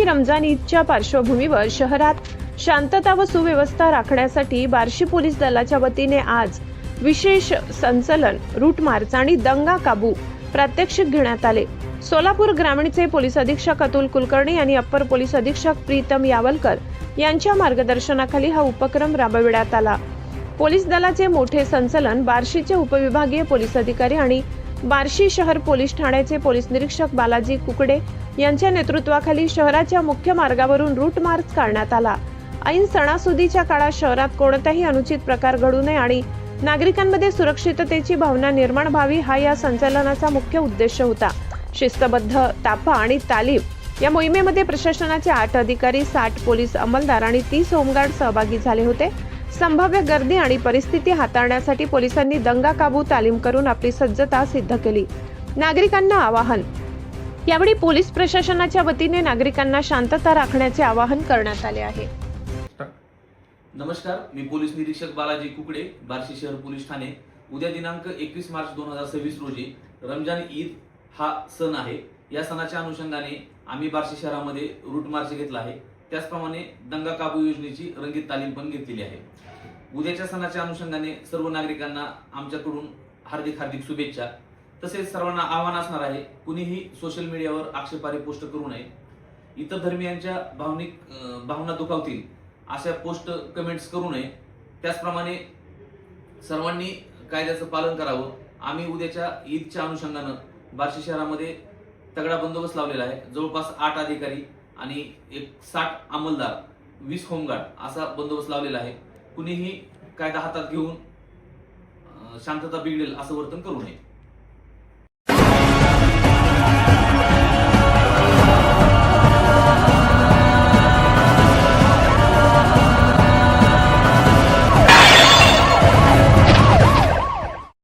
आगामी रमजान ईदच्या पार्श्वभूमीवर शहरात शांतता व सुव्यवस्था राखण्यासाठी बार्शी पोलीस दलाच्या वतीने आज विशेष संचलन, रूट मार्च आणि दंगा काबू प्रात्यक्षिक घेण्यात आले। सोलापूर ग्रामीणचे पोलीस अधीक्षक अतुल कुलकर्णी आणि अप्पर पोलीस अधीक्षक प्रीतम यावलकर यांच्या मार्गदर्शनाखाली हा उपक्रम राबविण्यात आला। पोलीस दलाचे मोठे संचलन बार्शीचे उपविभागीय पोलीस अधिकारी आणि बार्शी शहर पोलीस ठाण्याचे पोलीस निरीक्षक बालाजी कुकडे यांच्या नेतृत्वाखाली शहराच्या मुख्य मार्गावरून रूट मार्च काढण्यात आला। ऐन सणासुदीच्या काळात शहरात कोणताही अनुचित प्रकार घडू नये आणि नागरिकांमध्ये सुरक्षिततेची भावना निर्माण व्हावी हा या संचलनाचा मुख्य उद्देश होता। शिस्तबद्ध ताफा आणि तालीम या मोहिमेमध्ये प्रशासनाचे 8 अधिकारी, 60 पोलीस अंमलदार आणि 30 होमगार्ड सहभागी झाले होते। संभाव्य गर्दी आणि परिस्थिती हाताळण्यासाठी पोलिसांनी दंगा काबू तालीम करून आपली सज्जता सिद्ध केली। नागरिकांना आवाहन। यावेळी पोलीस प्रशासनाच्या वतीने नागरिकांना शांतता राखण्याचे आवाहन करण्यात आले आहे। नमस्कार, मी पोलीस निरीक्षक बालाजी कुकडे, बार्शी शहर पोलीस ठाणे। उद्या दिनांक 21 मार्च 2026 रोजी रमजान ईद हा सण आहे। या सणाच्या अनुषंगाने आम्ही बार्शी शहरामध्ये रूट मार्च घेतला आहे। त्याचप्रमाणे दंगा काबू योजनेची रंगीत तालीम पण घेतलेली आहे। उद्याच्या सणाच्या अनुषंगाने सर्व नागरिकांना आमच्याकडून हार्दिक शुभेच्छा। तसेच सर्वांना आव्हान असणार आहे, कुणीही सोशल मीडियावर आक्षेपार्ह पोस्ट करू नये। इतर धर्मियांच्या भावना दुखावतील अशा पोस्ट कमेंट्स करू नये। त्याचप्रमाणे सर्वांनी कायद्याचं पालन करावं। आम्ही उद्याच्या ईदच्या अनुषंगाने बार्शी शहरामध्ये तगडा बंदोबस्त लावलेला आहे। जवळपास 8 अधिकारी आणि 60 अंमलदार, 20 होमगार्ड असा बंदोबस्त लावलेला आहे। कुणीही कायदा हातात घेऊन शांतता बिघडेल असं वर्तन करू नये।